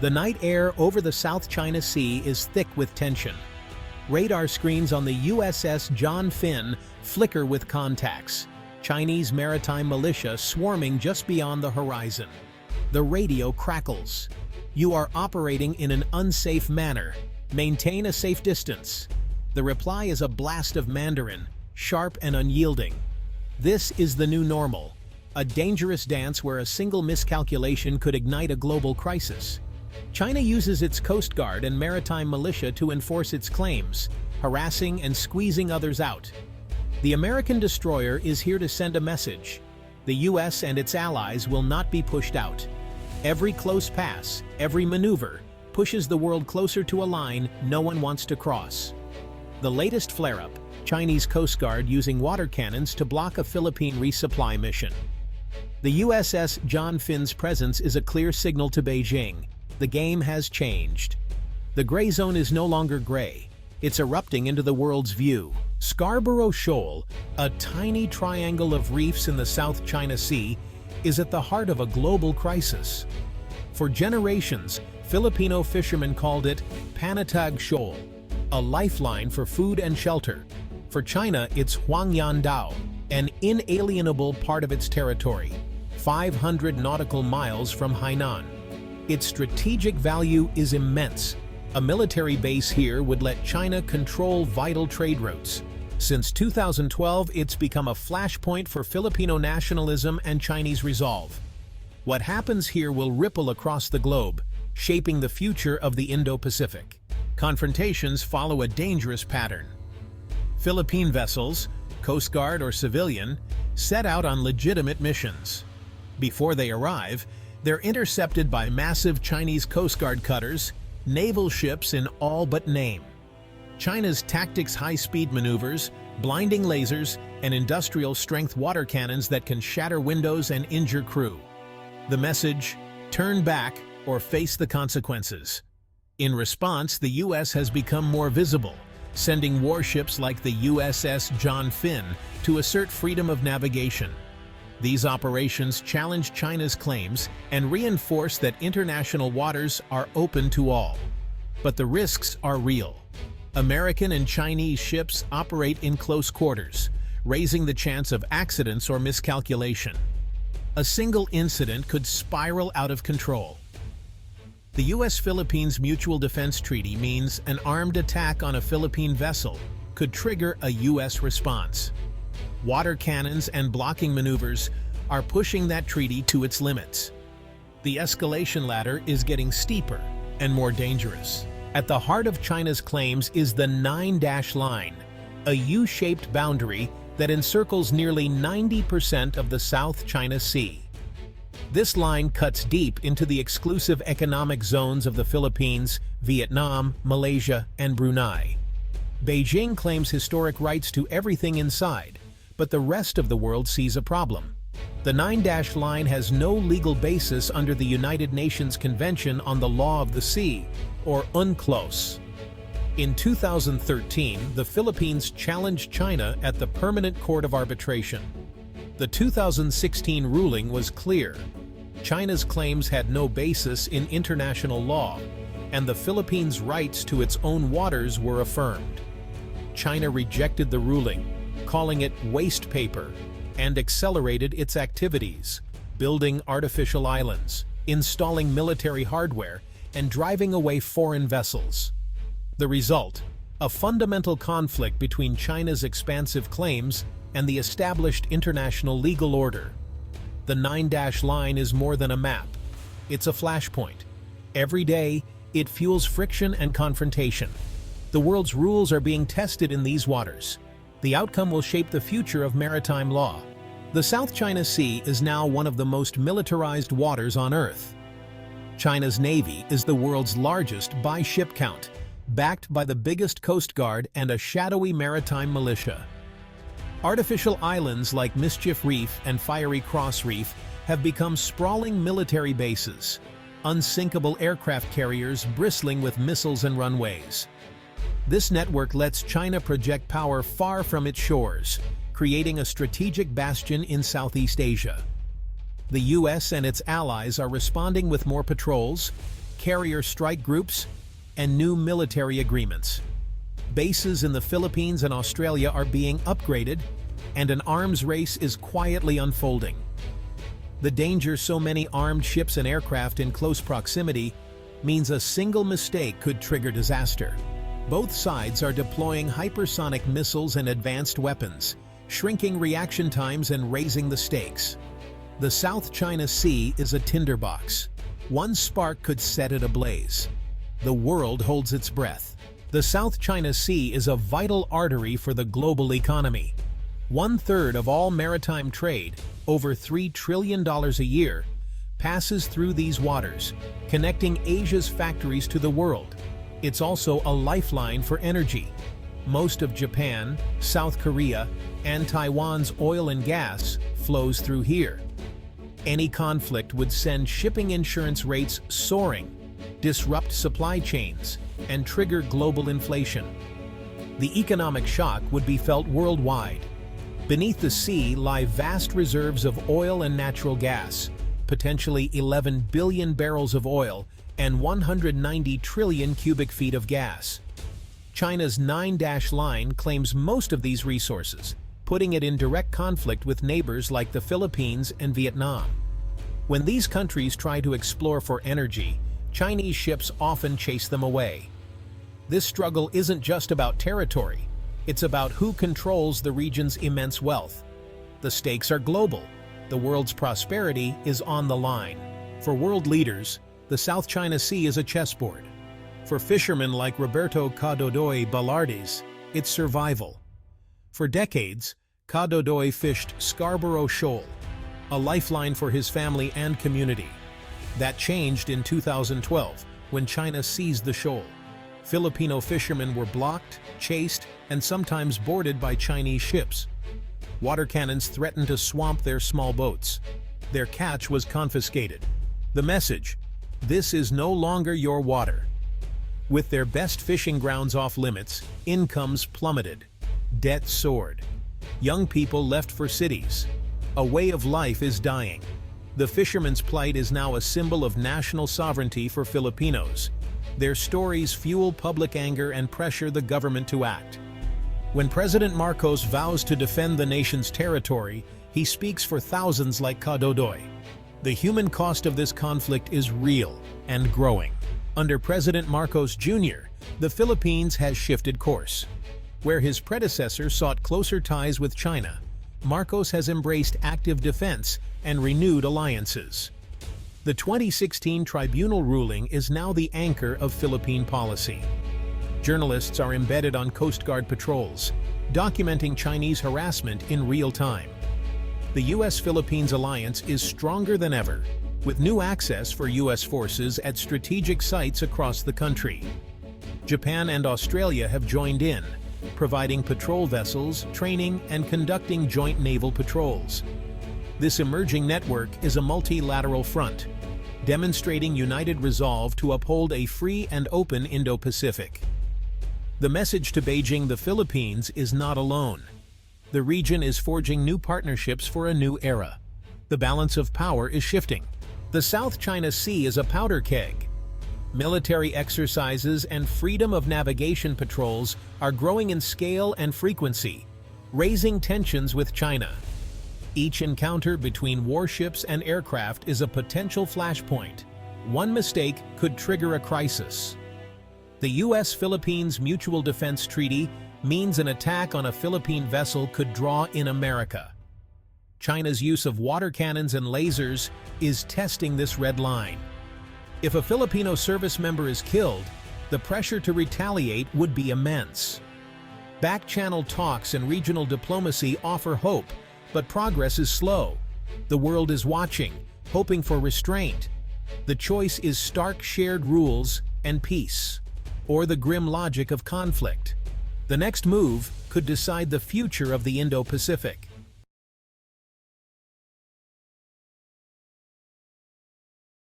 The night air over the South China Sea is thick with tension. Radar screens on the USS John Finn flicker with contacts. Chinese maritime militia swarming just beyond the horizon. The radio crackles. You are operating in an unsafe manner. Maintain a safe distance. The reply is a blast of Mandarin, sharp and unyielding. This is the new normal, a dangerous dance where a single miscalculation could ignite a global crisis. China uses its Coast Guard and maritime militia to enforce its claims, harassing and squeezing others out. The American destroyer is here to send a message. The U.S. and its allies will not be pushed out. Every close pass, every maneuver, pushes the world closer to a line no one wants to cross. The latest flare-up, Chinese Coast Guard using water cannons to block a Philippine resupply mission. The USS John Finn's presence is a clear signal to Beijing. The game has changed. The gray zone is no longer gray. It's erupting into the world's view. Scarborough Shoal, a tiny triangle of reefs in the South China Sea, is at the heart of a global crisis. For generations, Filipino fishermen called it Panatag Shoal, a lifeline for food and shelter. For China, it's Huangyan Dao, an inalienable part of its territory, 500 nautical miles from Hainan. Its strategic value is immense. A military base here would let China control vital trade routes. Since 2012, it's become a flashpoint for Filipino nationalism and Chinese resolve. What happens here will ripple across the globe, shaping the future of the Indo-Pacific. Confrontations follow a dangerous pattern. Philippine vessels, Coast Guard or civilian, set out on legitimate missions. Before they arrive, they're intercepted by massive Chinese Coast Guard cutters, naval ships in all but name. China's tactics high-speed maneuvers, blinding lasers, and industrial-strength water cannons that can shatter windows and injure crew. The message, turn back or face the consequences. In response, the U.S. has become more visible, sending warships like the USS John Finn to assert freedom of navigation. These operations challenge China's claims and reinforce that international waters are open to all. But the risks are real. American and Chinese ships operate in close quarters, raising the chance of accidents or miscalculation. A single incident could spiral out of control. The U.S.-Philippines Mutual Defense Treaty means an armed attack on a Philippine vessel could trigger a U.S. response. Water cannons and blocking maneuvers are pushing that treaty to its limits. The escalation ladder is getting steeper and more dangerous. At the heart of China's claims is the 9-dash line, a U-shaped boundary that encircles nearly 90% of the South China Sea. This line cuts deep into the exclusive economic zones of the Philippines, Vietnam, Malaysia, and Brunei. Beijing claims historic rights to everything inside, but the rest of the world sees a problem. The 9-dash line has no legal basis under the United Nations Convention on the Law of the Sea, or UNCLOS. In 2013, the Philippines challenged China at the Permanent Court of Arbitration. The 2016 ruling was clear. China's claims had no basis in international law, and the Philippines' rights to its own waters were affirmed. China rejected the ruling, calling it waste paper, and accelerated its activities, building artificial islands, installing military hardware, and driving away foreign vessels. The result, a fundamental conflict between China's expansive claims and the established international legal order. The 9-dash line is more than a map. It's a flashpoint. Every day, it fuels friction and confrontation. The world's rules are being tested in these waters. The outcome will shape the future of maritime law. The South China Sea is now one of the most militarized waters on Earth. China's Navy is the world's largest by ship count, backed by the biggest Coast Guard and a shadowy maritime militia. Artificial islands like Mischief Reef and Fiery Cross Reef have become sprawling military bases, unsinkable aircraft carriers bristling with missiles and runways. This network lets China project power far from its shores, creating a strategic bastion in Southeast Asia. The U.S. and its allies are responding with more patrols, carrier strike groups, and new military agreements. Bases in the Philippines and Australia are being upgraded, and an arms race is quietly unfolding. The danger so many armed ships and aircraft in close proximity means a single mistake could trigger disaster. Both sides are deploying hypersonic missiles and advanced weapons, shrinking reaction times and raising the stakes. The South China Sea is a tinderbox. One spark could set it ablaze. The world holds its breath. The South China Sea is a vital artery for the global economy. 1/3 of all maritime trade, over $3 trillion a year, passes through these waters, connecting Asia's factories to the world. It's also a lifeline for energy. Most of Japan, South Korea, and Taiwan's oil and gas flows through here. Any conflict would send shipping insurance rates soaring, disrupt supply chains, and trigger global inflation. The economic shock would be felt worldwide. Beneath the sea lie vast reserves of oil and natural gas, potentially 11 billion barrels of oil and 190 trillion cubic feet of gas. China's 9-dash line claims most of these resources, putting it in direct conflict with neighbors like the Philippines and Vietnam. When these countries try to explore for energy, Chinese ships often chase them away. This struggle isn't just about territory, it's about who controls the region's immense wealth. The stakes are global. The world's prosperity is on the line. For world leaders, the South China Sea is a chessboard. For fishermen like Roberto Cadodoy Balardes, it's survival. For decades, Cadodoy fished Scarborough Shoal, a lifeline for his family and community. That changed in 2012, when China seized the shoal. Filipino fishermen were blocked, chased, and sometimes boarded by Chinese ships. Water cannons threatened to swamp their small boats. Their catch was confiscated. The message: this is no longer your water. With their best fishing grounds off limits, incomes plummeted. Debt soared. Young people left for cities. A way of life is dying. The fishermen's plight is now a symbol of national sovereignty for Filipinos. Their stories fuel public anger and pressure the government to act. When President Marcos vows to defend the nation's territory, he speaks for thousands like Cadodoy. The human cost of this conflict is real and growing. Under President Marcos Jr., the Philippines has shifted course. Where his predecessor sought closer ties with China, Marcos has embraced active defense and renewed alliances. The 2016 tribunal ruling is now the anchor of Philippine policy. Journalists are embedded on Coast Guard patrols, documenting Chinese harassment in real time. The U.S.-Philippines alliance is stronger than ever, with new access for U.S. forces at strategic sites across the country. Japan and Australia have joined in, providing patrol vessels, training, and conducting joint naval patrols. This emerging network is a multilateral front, demonstrating united resolve to uphold a free and open Indo-Pacific. The message to Beijing: the Philippines is not alone. The region is forging new partnerships for a new era. The balance of power is shifting. The South China Sea is a powder keg. Military exercises and freedom of navigation patrols are growing in scale and frequency, raising tensions with China. Each encounter between warships and aircraft is a potential flashpoint. One mistake could trigger a crisis. The U.S.-Philippines Mutual Defense Treaty means an attack on a Philippine vessel could draw in America. China's use of water cannons and lasers is testing this red line. If a Filipino service member is killed, the pressure to retaliate would be immense. Back-channel talks and regional diplomacy offer hope, but progress is slow. The world is watching, hoping for restraint. The choice is stark shared rules and peace, or the grim logic of conflict. The next move could decide the future of the Indo-Pacific.